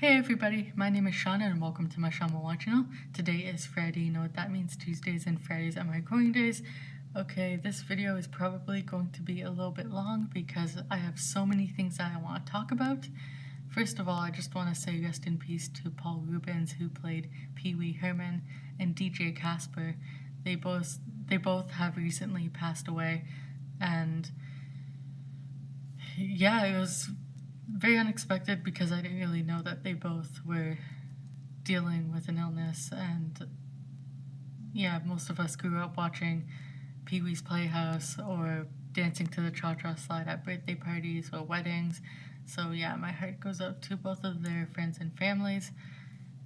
Hey everybody, my name is Shauna and welcome to my Shauna Watch channel. Today is Friday, you know what that means, Tuesdays and Fridays are my recording days. Okay, this video is probably going to be a little bit long because I have so many things that I want to talk about. First of all, I just want to say rest in peace to Paul Rubens, who played Pee Wee Herman, and DJ Casper. They both have recently passed away, and yeah, it was very unexpected because I didn't really know that they both were dealing with an illness. And yeah, most of us grew up watching Pee Wee's Playhouse or dancing to the cha-cha slide at birthday parties or weddings. So yeah, my heart goes out to both of their friends and families.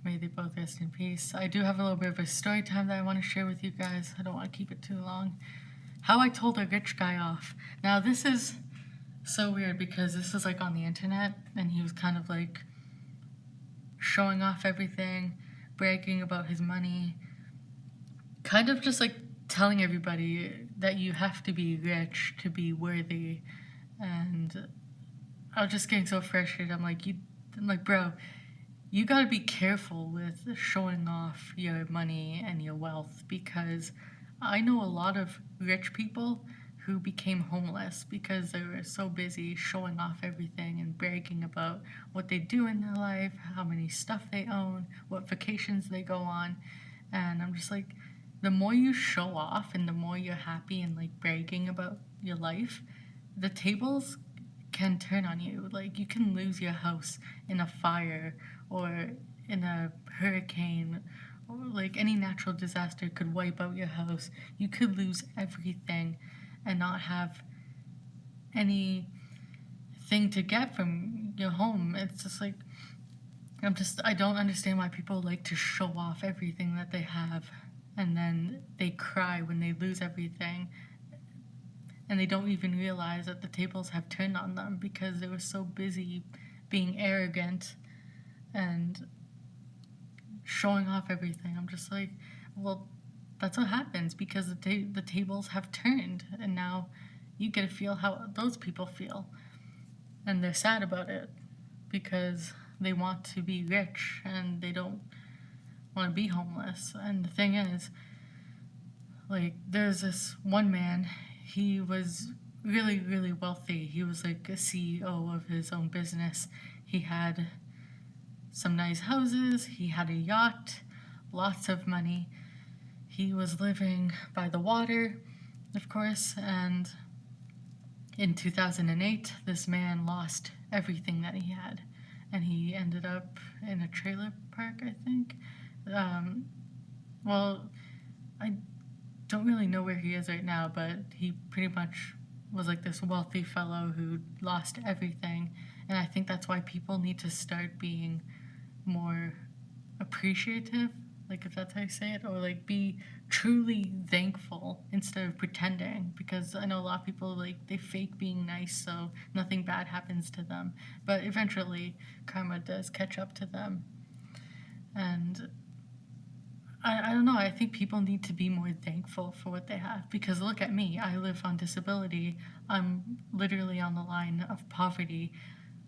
May they both rest in peace. I do have a little bit of a story time that I want to share with you guys. I don't want to keep it too long. How I told a rich guy off. Now this is so weird because this was like on the internet and he was kind of like showing off everything, bragging about his money, kind of just like telling everybody that you have to be rich to be worthy. And I was just getting so frustrated. I'm like, bro, you gotta be careful with showing off your money and your wealth, because I know a lot of rich people who became homeless because they were so busy showing off everything and bragging about what they do in their life, how many stuff they own, what vacations they go on. And I'm just like, the more you show off and the more you're happy and like bragging about your life, the tables can turn on you. Like, you can lose your house in a fire or in a hurricane, or like any natural disaster could wipe out your house. You could lose everything and not have anything to get from your home. It's just like, I don't understand why people like to show off everything that they have and then they cry when they lose everything, and they don't even realize that the tables have turned on them because they were so busy being arrogant and showing off everything. I'm just like, well, that's what happens because the tables have turned, and now you get to feel how those people feel. And they're sad about it because they want to be rich and they don't want to be homeless. And the thing is, like, there's this one man, he was really, really wealthy. He was like a CEO of his own business. He had some nice houses, he had a yacht, lots of money. He was living by the water, of course, and in 2008, this man lost everything that he had, and he ended up in a trailer park, I think. Well, I don't really know where he is right now, but he pretty much was like this wealthy fellow who lost everything, and I think that's why people need to start being more appreciative, like, if that's how you say it, or like be truly thankful instead of pretending, because I know a lot of people, like, they fake being nice so nothing bad happens to them, but eventually karma does catch up to them. And I don't know, I think people need to be more thankful for what they have, because look at me, I live on disability, I'm literally on the line of poverty.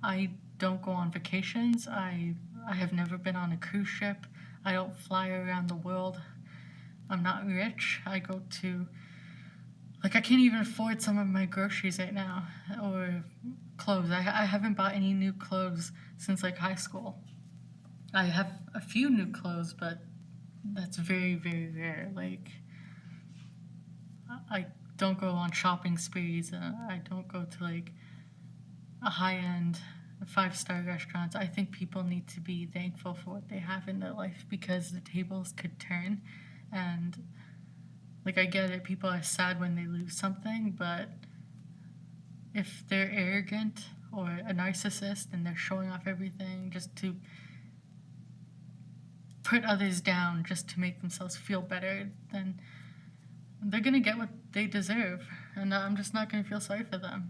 I don't go on vacations, I have never been on a cruise ship, I don't fly around the world, I'm not rich, I go to, like, I can't even afford some of my groceries right now, or clothes. I haven't bought any new clothes since like high school. I have a few new clothes, but that's very, very rare. Like, I don't go on shopping sprees, I don't go to like a high-end 5-star restaurants. I think people need to be thankful for what they have in their life because the tables could turn. And like, I get it, people are sad when they lose something, but if they're arrogant or a narcissist and they're showing off everything just to put others down just to make themselves feel better, then they're gonna get what they deserve, and I'm just not gonna feel sorry for them.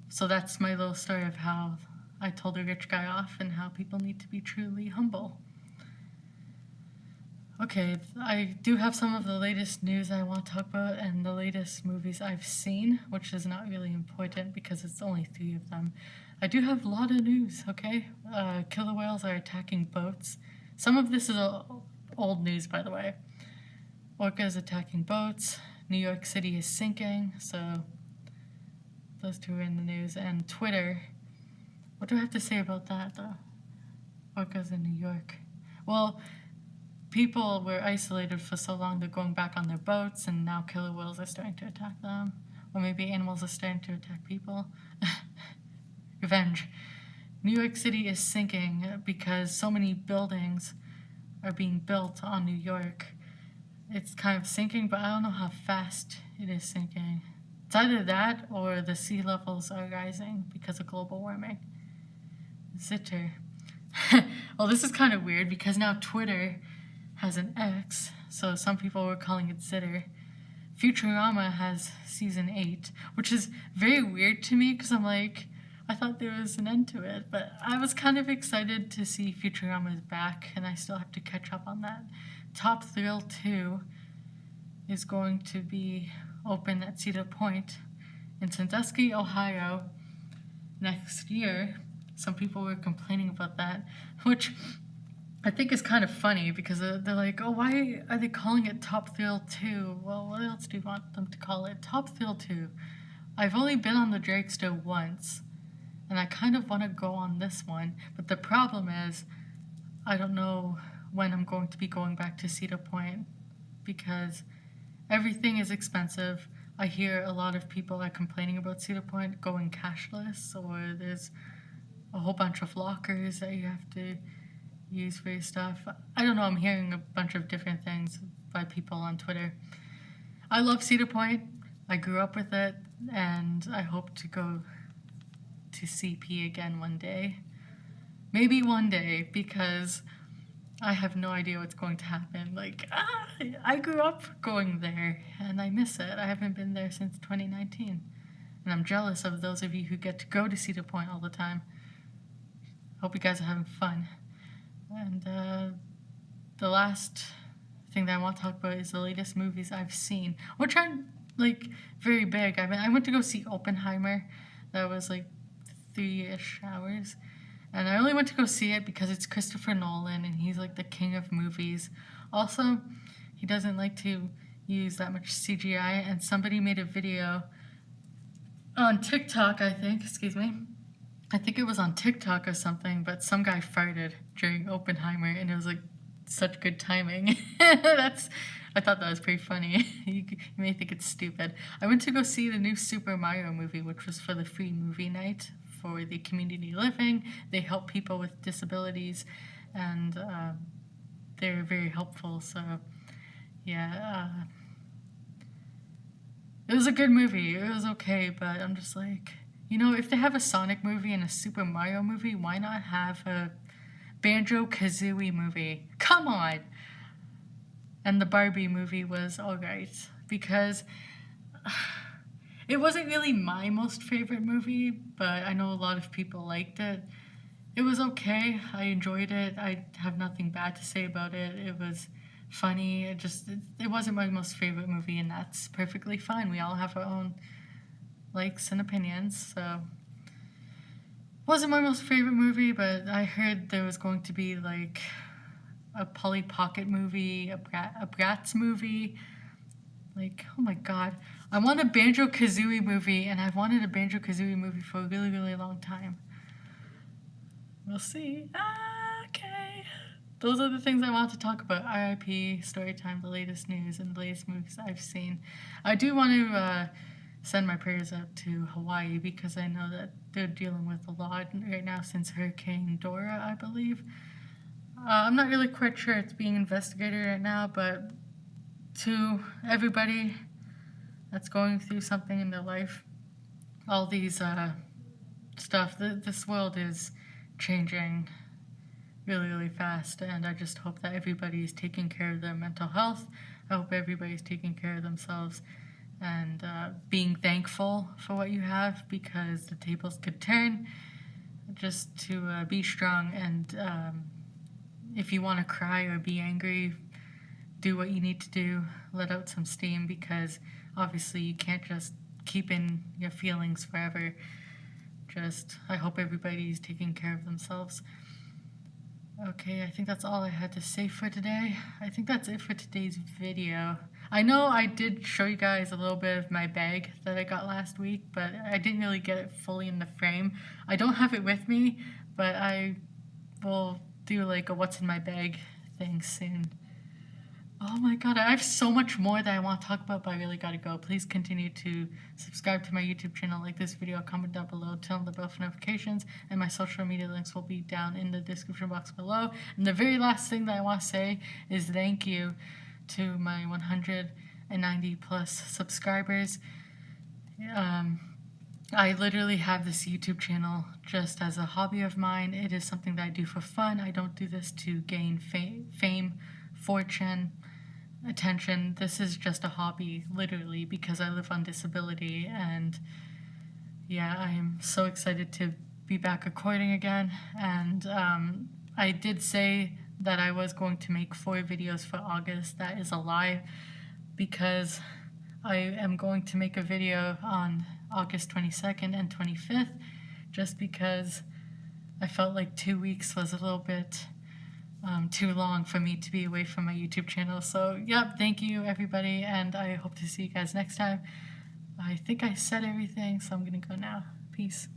So that's my little story of how I told a rich guy off and how people need to be truly humble. Okay, I do have some of the latest news I want to talk about and the latest movies I've seen, which is not really important because it's only 3 of them. I do have a lot of news, okay? Killer whales are attacking boats. Some of this is old news, by the way. Orcas attacking boats. New York City is sinking, so those two are in the news. And Twitter. What do I have to say about that, though? Orcas in New York. Well, people were isolated for so long, they're going back on their boats, and now killer whales are starting to attack them. Or maybe animals are starting to attack people. Revenge. New York City is sinking because so many buildings are being built on New York. It's kind of sinking, but I don't know how fast it is sinking. It's either that or the sea levels are rising because of global warming. Zitter. Well, this is kind of weird because now Twitter has an X, so some people were calling it Zitter. Futurama has season 8, which is very weird to me because I'm like, I thought there was an end to it, but I was kind of excited to see Futurama is back, and I still have to catch up on that. Top Thrill 2 is going to be open at Cedar Point in Sandusky, Ohio next year. Some people were complaining about that, which I think is kind of funny because they're like, oh, why are they calling it Top Thrill 2? Well, what else do you want them to call it? Top Thrill 2. I've only been on the dragster once, and I kind of want to go on this one, but the problem is I don't know when I'm going to be going back to Cedar Point because everything is expensive. I hear a lot of people are complaining about Cedar Point going cashless, or there's a whole bunch of lockers that you have to use for your stuff. I don't know, I'm hearing a bunch of different things by people on Twitter. I love Cedar Point. I grew up with it, and I hope to go to CP again one day. Maybe one day, because I have no idea what's going to happen. I grew up going there, and I miss it. I haven't been there since 2019. And I'm jealous of those of you who get to go to Cedar Point all the time. Hope you guys are having fun. And the last thing that I want to talk about is the latest movies I've seen, which aren't, very big. I went to go see Oppenheimer. That was, 3-ish hours. And I only went to go see it because it's Christopher Nolan, and he's, the king of movies. Also, he doesn't like to use that much CGI, and somebody made a video on TikTok, I think. I think it was on TikTok or something, but some guy farted during Oppenheimer, and it was, such good timing. I thought that was pretty funny. You may think it's stupid. I went to go see the new Super Mario movie, which was for the free movie night for the community living. They help people with disabilities, and they're very helpful. So, yeah, it was a good movie. It was okay, but I'm just like, if they have a Sonic movie and a Super Mario movie, why not have a Banjo-Kazooie movie? Come on! And the Barbie movie was alright, because it wasn't really my most favorite movie, but I know a lot of people liked it. It was okay. I enjoyed it. I have nothing bad to say about it. It was funny. It wasn't my most favorite movie, and that's perfectly fine. We all have our own likes and opinions, so wasn't my most favorite movie, but I heard there was going to be a Polly Pocket movie, a Bratz movie. Oh my god. I want a Banjo-Kazooie movie, and I've wanted a Banjo-Kazooie movie for a really, really long time. We'll see. Okay. Those are the things I want to talk about. RIP, Storytime, the latest news, and the latest movies I've seen. I do want to send my prayers out to Hawaii because I know that they're dealing with a lot right now since Hurricane Dora, I believe. I'm not really quite sure it's being investigated right now, but to everybody that's going through something in their life, all these stuff, this world is changing really, really fast, and I just hope that everybody's taking care of their mental health. I hope everybody's taking care of themselves and being thankful for what you have, because the tables could turn. Just to be strong, and if you want to cry or be angry, do what you need to do. Let out some steam, because obviously you can't just keep in your feelings forever. I hope everybody's taking care of themselves. Okay, I think that's all I had to say for today. I think that's it for today's video. I know I did show you guys a little bit of my bag that I got last week, but I didn't really get it fully in the frame. I don't have it with me, but I will do like a what's in my bag thing soon. Oh my god, I have so much more that I want to talk about, but I really gotta go. Please continue to subscribe to my YouTube channel, like this video, comment down below, turn on the bell for notifications, and my social media links will be down in the description box below. And the very last thing that I want to say is thank you to my 190 plus subscribers. I literally have this YouTube channel just as a hobby of mine. It is something that I do for fun. I don't do this to gain fame, fortune, attention. This is just a hobby, literally, because I live on disability. And yeah, I am so excited to be back recording again. And I did say that I was going to make 4 videos for August. That is a lie, because I am going to make a video on August 22nd and 25th, just because I felt like 2 weeks was a little bit too long for me to be away from my YouTube channel. So, yep, thank you, everybody, and I hope to see you guys next time. I think I said everything, so I'm gonna go now. Peace.